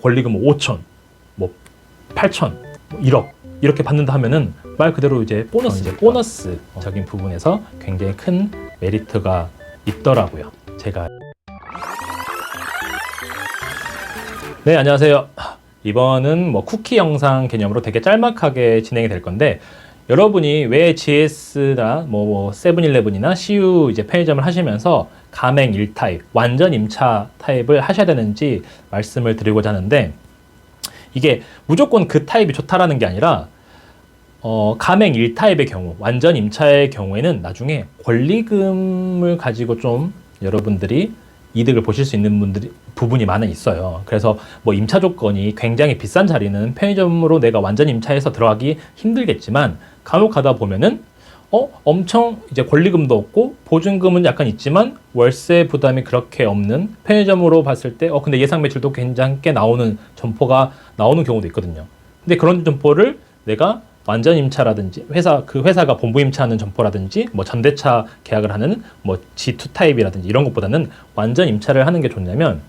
권리금 5천, 뭐 8천, 뭐 1억 이렇게 받는다 하면은 말 그대로 이제 보너스적인 부분에서 굉장히 큰 메리트가 있더라고요. 제가 네, 안녕하세요. 이번은 뭐 쿠키 영상 개념으로 되게 짤막하게 진행이 될 건데, 여러분이 왜 GS나 뭐 세븐일레븐이나 CU 이제 편의점을 하시면서 가맹 1타입, 완전 임차 타입을 하셔야 되는지 말씀을 드리고자 하는데, 이게 무조건 그 타입이 좋다라는 게 아니라 가맹 1타입의 경우, 완전 임차의 경우에는 나중에 권리금을 가지고 좀 여러분들이 이득을 보실 수 있는 부분이 많이 있어요. 그래서 뭐 임차 조건이 굉장히 비싼 자리는 편의점으로 내가 완전 임차해서 들어가기 힘들겠지만, 간혹 가다 보면은 엄청 이제 권리금도 없고 보증금은 약간 있지만 월세 부담이 그렇게 없는, 편의점으로 봤을 때 근데 예상 매출도 괜찮게 나오는 점포가 나오는 경우도 있거든요. 근데 그런 점포를 내가 완전 임차라든지 그 회사가 본부 임차하는 점포라든지 뭐 전대차 계약을 하는 뭐 G2 타입이라든지 이런 것보다는 완전 임차를 하는 게 좋냐면,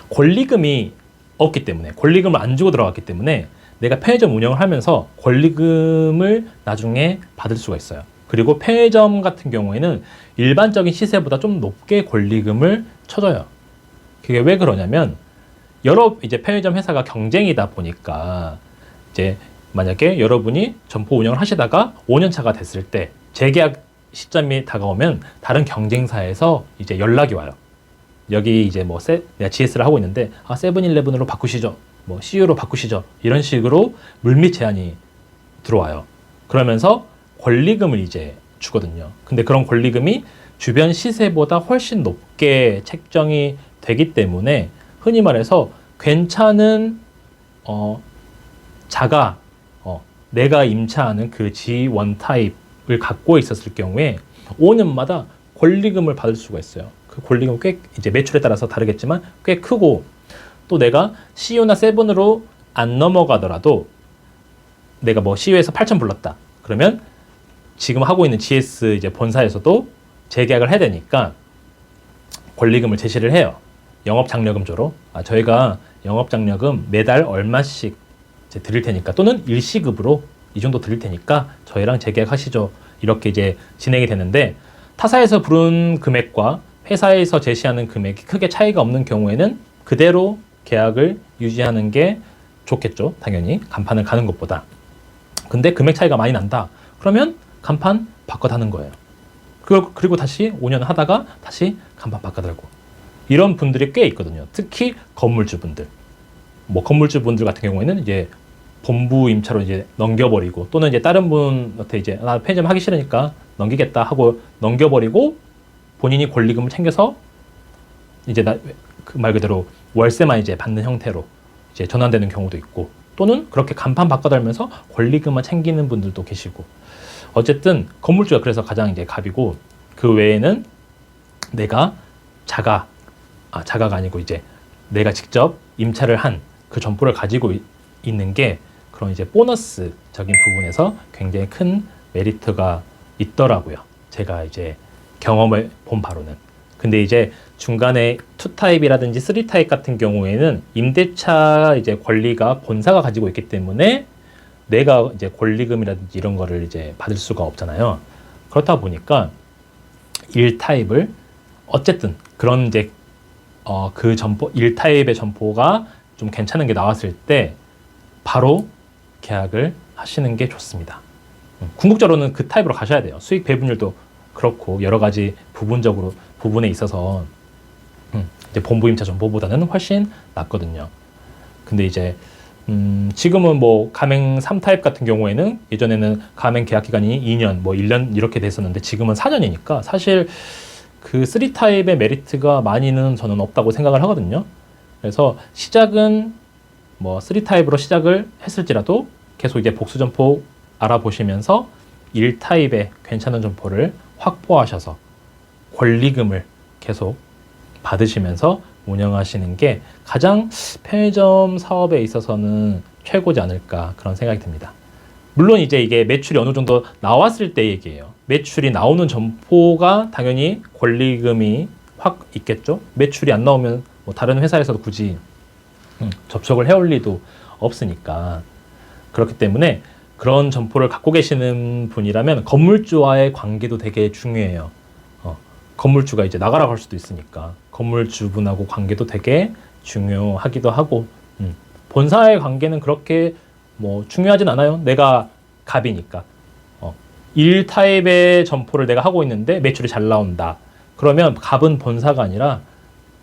권리금이 없기 때문에, 권리금을 안 주고 들어갔기 때문에 내가 편의점 운영을 하면서 권리금을 나중에 받을 수가 있어요. 그리고 편의점 같은 경우에는 일반적인 시세보다 좀 높게 권리금을 쳐줘요. 그게 왜 그러냐면, 여러 이제 편의점 회사가 경쟁이다 보니까, 이제 만약에 여러분이 점포 운영을 하시다가 5년 차가 됐을 때 재계약 시점이 다가오면 다른 경쟁사에서 이제 연락이 와요. 여기 이제 뭐 내가 GS를 하고 있는데 세븐일레븐으로 바꾸시죠, 뭐 CU로 바꾸시죠, 이런 식으로 물밑 제안이 들어와요. 그러면서 권리금을 이제 주거든요. 근데 그런 권리금이 주변 시세보다 훨씬 높게 책정이 되기 때문에, 흔히 말해서 괜찮은 내가 임차하는 그 G1 타입을 갖고 있었을 경우에 5년마다 권리금을 받을 수가 있어요. 그 권리금 꽤 이제 매출에 따라서 다르겠지만 꽤 크고, 또 내가 CU나 세븐으로 안 넘어가더라도 내가 뭐 CU에서 8천 불렀다 그러면 지금 하고 있는 GS 이제 본사에서도 재계약을 해야 되니까 권리금을 제시를 해요. 영업장려금조로 저희가 영업장려금 매달 얼마씩 드릴 테니까, 또는 일시급으로 이 정도 드릴 테니까 저희랑 재계약하시죠, 이렇게 이제 진행이 되는데, 타사에서 부른 금액과 회사에서 제시하는 금액이 크게 차이가 없는 경우에는 그대로 계약을 유지하는 게 좋겠죠, 당연히 간판을 가는 것보다. 근데 금액 차이가 많이 난다 그러면 간판 바꿔 다는 거예요. 그리고 다시 5년 하다가 다시 간판 바꿔 달고, 이런 분들이 꽤 있거든요. 특히 건물주분들, 뭐 건물주분들 같은 경우에는 이제 본부 임차로 이제 넘겨버리고, 또는 이제 다른 분한테 이제 나 편의점 하기 싫으니까 넘기겠다 하고 넘겨버리고, 본인이 권리금을 챙겨서 이제 그 말 그대로 월세만 이제 받는 형태로 이제 전환되는 경우도 있고, 또는 그렇게 간판 바꿔달면서 권리금만 챙기는 분들도 계시고, 어쨌든 건물주가 그래서 가장 이제 갑이고, 그 외에는 내가 자가가 아니고 이제 내가 직접 임차를 한 그 점포를 가지고 있는 게 그런 이제 보너스적인 부분에서 굉장히 큰 메리트가 있더라고요. 제가 이제 경험을 본 바로는. 근데 이제 중간에 2타입이라든지 3타입 같은 경우에는 임대차 이제 권리가 본사가 가지고 있기 때문에 내가 이제 권리금이라든지 이런 거를 이제 받을 수가 없잖아요. 그렇다 보니까 1타입을 어쨌든 그런 이제 그 점포 1타입의 점포가 좀 괜찮은 게 나왔을 때 바로 계약을 하시는 게 좋습니다. 궁극적으로는 그 타입으로 가셔야 돼요. 수익 배분율도 그렇고 여러 가지 부분에 있어서 이제 본부 임차 점포보다는 훨씬 낫거든요. 근데 이제 지금은 뭐 가맹 3타입 같은 경우에는, 예전에는 가맹 계약 기간이 2년, 뭐 1년 이렇게 됐었는데 지금은 4년이니까 사실 그 3타입의 메리트가 많이는 저는 없다고 생각을 하거든요. 그래서 시작은 뭐 3타입으로 시작을 했을지라도 계속 이제 복수 점포 알아보시면서 1타입의 괜찮은 점포를 확보하셔서 권리금을 계속 받으시면서 운영하시는 게 가장 편의점 사업에 있어서는 최고지 않을까, 그런 생각이 듭니다. 물론 이제 이게 매출이 어느 정도 나왔을 때 얘기예요. 매출이 나오는 점포가 당연히 권리금이 확 있겠죠. 매출이 안 나오면 뭐 다른 회사에서도 굳이 접촉을 해올 리도 없으니까. 그렇기 때문에 그런 점포를 갖고 계시는 분이라면 건물주와의 관계도 되게 중요해요. 건물주가 이제 나가라고 할 수도 있으니까 건물주분하고 관계도 되게 중요하기도 하고, 본사의 관계는 그렇게 뭐 중요하진 않아요. 내가 갑이니까. 1 타입의 점포를 내가 하고 있는데 매출이 잘 나온다. 그러면 갑은 본사가 아니라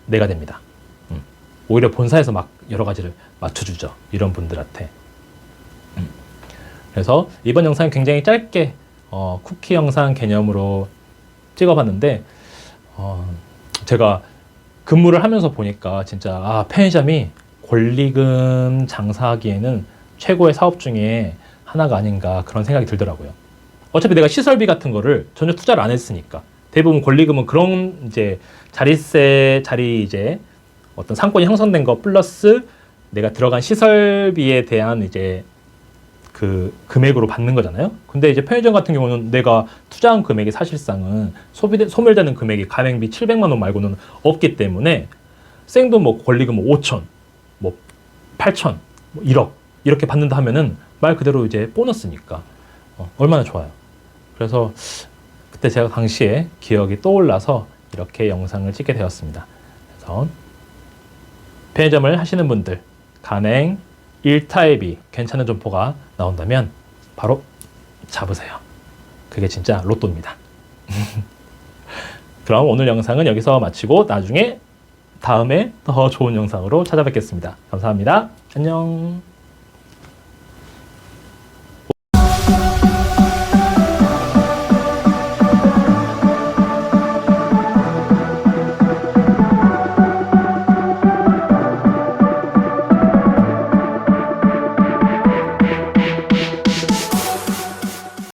내가 됩니다. 오히려 본사에서 막 여러 가지를 맞춰주죠. 이런 분들한테. 그래서 이번 영상은 굉장히 짧게 쿠키 영상 개념으로 찍어봤는데, 제가 근무를 하면서 보니까 진짜 편의점이 권리금 장사하기에는 최고의 사업 중에 하나가 아닌가 그런 생각이 들더라고요. 어차피 내가 시설비 같은 거를 전혀 투자를 안 했으니까. 대부분 권리금은 그런 이제 자리 이제 어떤 상권이 형성된 거 플러스 내가 들어간 시설비에 대한 이제 그 금액으로 받는 거잖아요. 근데 이제 편의점 같은 경우는 내가 투자한 금액이 사실상은 소멸되는 금액이 가맹비 700만 원 말고는 없기 때문에 생돈 뭐 권리금 5천, 뭐 8천, 뭐 1억 이렇게 받는다 하면은 말 그대로 이제 보너스니까 얼마나 좋아요. 그래서 그때 제가 당시에 기억이 떠올라서 이렇게 영상을 찍게 되었습니다. 그래서 편의점을 하시는 분들, 가맹 1타입이 괜찮은 점포가 나온다면 바로 잡으세요. 그게 진짜 로또입니다. 그럼 오늘 영상은 여기서 마치고 나중에 다음에 더 좋은 영상으로 찾아뵙겠습니다. 감사합니다. 안녕.